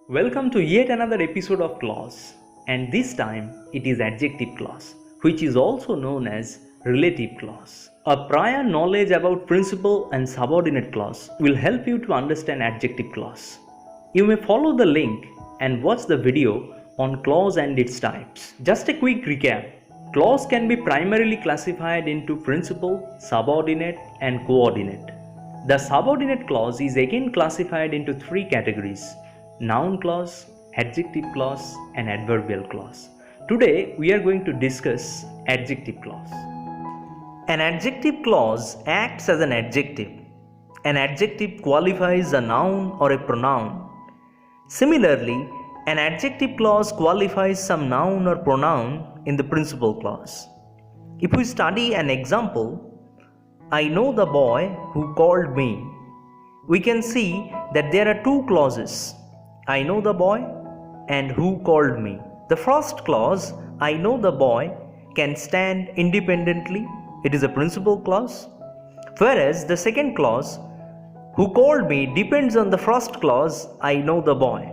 Welcome to yet another episode of clause, and this time it is adjective clause, which is also known as relative clause. A prior knowledge about principal and subordinate clause will help you to understand adjective clause. You may follow the link and watch the video on clause and its types. Just a quick recap. Clause can be primarily classified into principal, subordinate, and coordinate. The subordinate clause is again classified into three categories: noun clause, adjective clause, and adverbial clause. Today we are going to discuss adjective clause. An adjective clause acts as an adjective. An adjective qualifies a noun or a pronoun. Similarly, an adjective clause qualifies some noun or pronoun in the principal clause. If we study an example, I know the boy who called me, we can see that there are two clauses: I know the boy and who called me. The first clause, I know the boy, can stand independently. It is a principal clause. Whereas the second clause, who called me, depends on the first clause, I know the boy.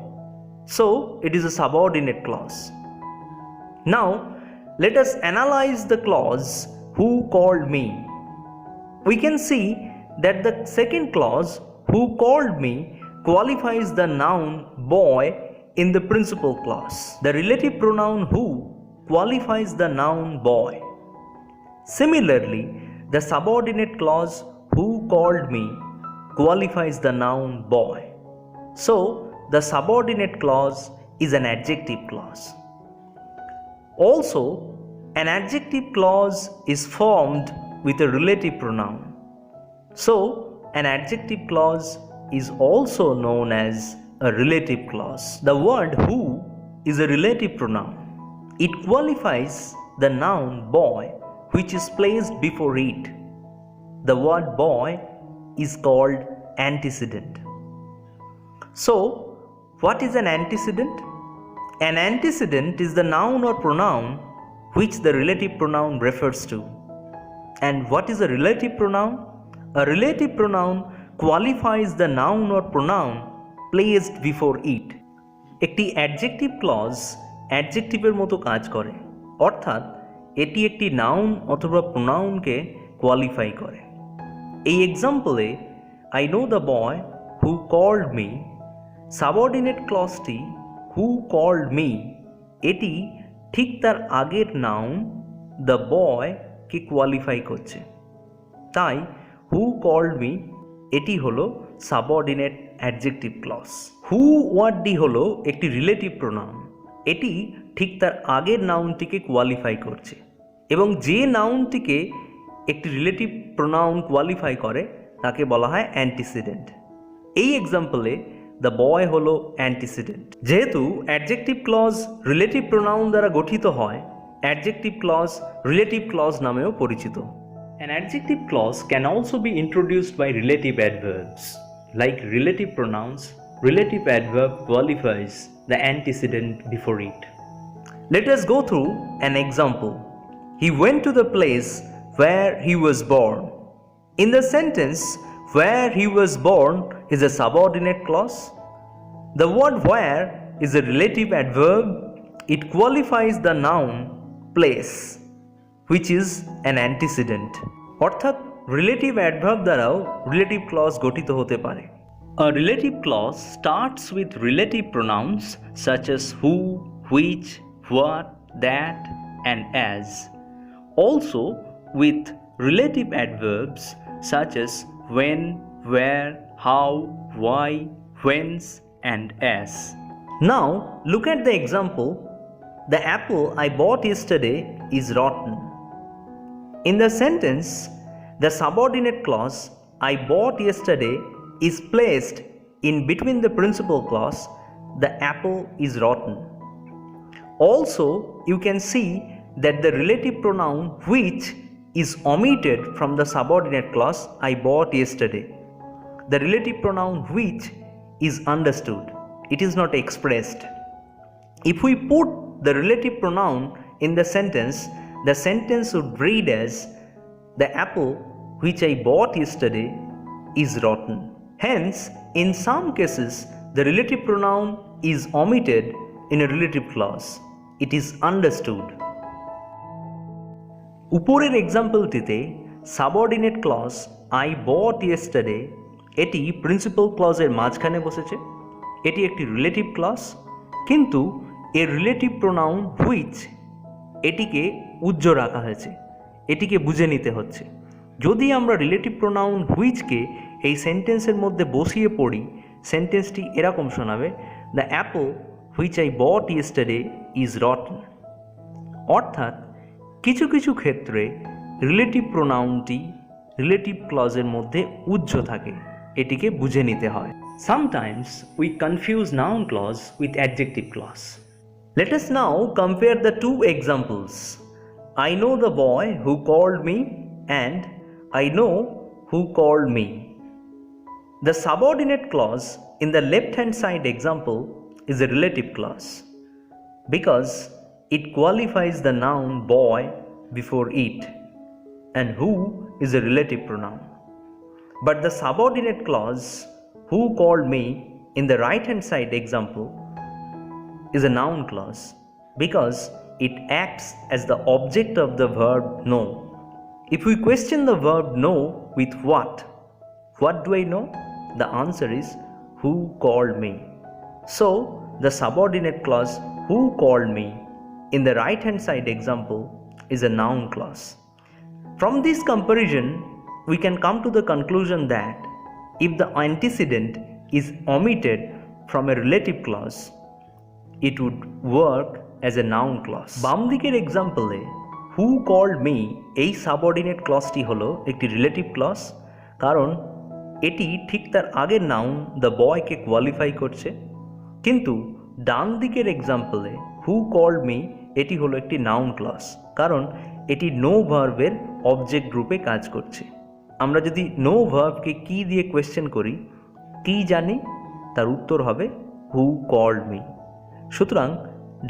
So it is a subordinate clause. Now let us analyze the clause, who called me. We can see that the second clause, who called me, qualifies the noun boy in the principal clause. The relative pronoun who qualifies the noun boy. Similarly, the subordinate clause who called me qualifies the noun boy. So, the subordinate clause is an adjective clause. Also, an adjective clause is formed with a relative pronoun. So, an adjective clause is also known as a relative clause. The word who is a relative pronoun. It qualifies the noun boy which is placed before it. The word boy is called antecedent. So, what is an antecedent? An antecedent is the noun or pronoun which the relative pronoun refers to. And what is a relative pronoun? A relative pronoun qualifies the noun or pronoun placed before it. একটি adjective clause অ্যাডজেক্টিভের মতো কাজ করে, অর্থাৎ এটি একটি noun অথবা প্রোনাউনকে qualify করে। এই এক্সাম্পলে I know the boy who called me, subordinate ক্লজটি হু কল্ড মি এটি ঠিক তার আগের নাউন দ্য বয়কে কোয়ালিফাই করছে। তাই হু কল্ড মি এটি হলো সাবঅর্ডিনেট অ্যাডজেক্টিভ ক্লজ। হু ওয়ার্ডটি হলো একটি রিলেটিভ প্রোনাউন। এটি ঠিক তার আগের নাউনটিকে কোয়ালিফাই করছে, এবং যে নাউনটিকে একটি রিলেটিভ প্রোনাউন কোয়ালিফাই করে তাকে বলা হয় অ্যান্টিসিডেন্ট। এই এক্সাম্পলে দ্য বয় হলো অ্যান্টিসিডেন্ট। যেহেতু অ্যাডজেক্টিভ ক্লজ রিলেটিভ প্রোনাউন দ্বারা গঠিত হয়, অ্যাডজেক্টিভ ক্লজ রিলেটিভ ক্লজ নামেও পরিচিত। An adjective clause can also be introduced by relative adverbs. Like relative pronouns, relative adverb qualifies the antecedent before it. Let us go through an example. He went to the place where he was born. In the sentence, where he was born is a subordinate clause. The word where is a relative adverb. It qualifies the noun place, which is an antecedent. অর্থাৎ relative adverb দ্বারাও relative clause গঠিত হতে পারে। A relative clause starts with relative pronouns such as who, which, what, that, and as. Also with relative adverbs such as when, where, how, why, whence, and as. Now look at the example. The apple I bought yesterday is rotten. In the sentence, the subordinate clause I bought yesterday is placed in between the principal clause, the apple is rotten. Also, you can see that the relative pronoun which is omitted from the subordinate clause I bought yesterday. The relative pronoun which is understood. It is not expressed. If we put the relative pronoun in the sentence would read as the apple which I bought yesterday is rotten. Hence, in some cases, the relative pronoun is omitted in a relative clause. It is understood. উপরের এক্সাম্পলটিতে subordinate clause I bought yesterday এটি principal ক্লজের মাঝখানে বসেছে। এটি একটি relative clause, কিন্তু এর রিলেটিভ প্রোনাউন হুইচ এটিকে উজ্জ্ব রাখা হয়েছে, এটিকে বুঝে নিতে হচ্ছে। যদি আমরা রিলেটিভ প্রোনাউন হুইচকে এই সেন্টেন্সের মধ্যে বসিয়ে পড়ি, সেন্টেন্সটি এরকম শোনাবে, the Apple which I bought yesterday is rotten. অর্থাৎ কিছু কিছু ক্ষেত্রে রিলেটিভ প্রোনাউনটি রিলেটিভ ক্লজের মধ্যে উজ্জ্ব থাকে, এটিকে বুঝে নিতে হয়। Sometimes we confuse noun clause with adjective clause. Let us now compare the two examples. I know the boy who called me and I know who called me. The subordinate clause in the left-hand side example is a relative clause because it qualifies the noun boy before it, and who is a relative pronoun. But the subordinate clause who called me in the right-hand side example is a noun clause because it acts as the object of the verb know. If we question the verb know with what do I know? The answer is who called me. So the subordinate clause who called me in the right-hand side example is a noun clause. From this comparison, we can come to the conclusion that if the antecedent is omitted from a relative clause, it would work as a noun clause. বাম দিকের এক্সাম্পলে হু called me এই subordinate ক্লজটি হলো একটি relative clause, কারণ এটি ঠিক তার আগের নাউন দ্য বয়কে কোয়ালিফাই করছে। কিন্তু ডান দিকের এক্সাম্পলে হু কল্ড মি এটি হলো একটি নাউন ক্লজ, কারণ এটি নো ভার্বের অবজেক্ট রূপে কাজ করছে। আমরা যদি নো ভার্বকে কি দিয়ে কোয়েশ্চেন করি, কি জানি, তার উত্তর হবে হু কল্ড মি। সুতরাং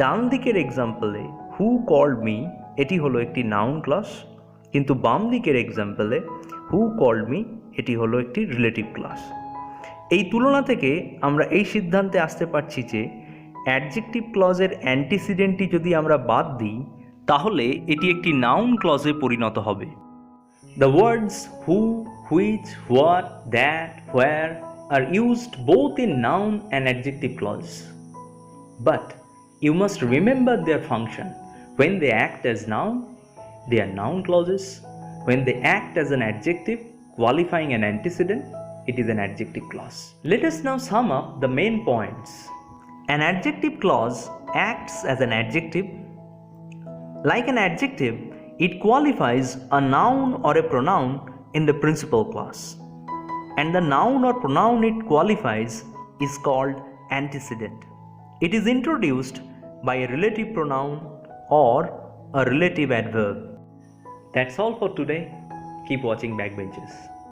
ডান দিকের এক্সাম্পলে হু কল্ড মি এটি হলো একটি নাউন ক্লজ, কিন্তু বাম দিকের এক্সাম্পলে হু কল্ড মি এটি হলো একটি রিলেটিভ ক্লজ। এই তুলনা থেকে আমরা এই সিদ্ধান্তে আসতে পারছি যে অ্যাডজেক্টিভ ক্লজের অ্যান্টিসিডেন্টটি যদি আমরা বাদ দিই, তাহলে এটি একটি নাউন ক্লজে পরিণত হবে। The words who, which, what, that, where are used both in noun and adjective clause. But you must remember their function. When they act as noun, they are noun clauses. When they act as an adjective qualifying an antecedent, it is an adjective clause. Let us now sum up the main points. An adjective clause acts as an adjective. Like an adjective, it qualifies a noun or a pronoun in the principal clause, and the noun or pronoun it qualifies is called antecedent. It is introduced by a relative pronoun or a relative adverb. That's all for today. Keep watching Backbenchers.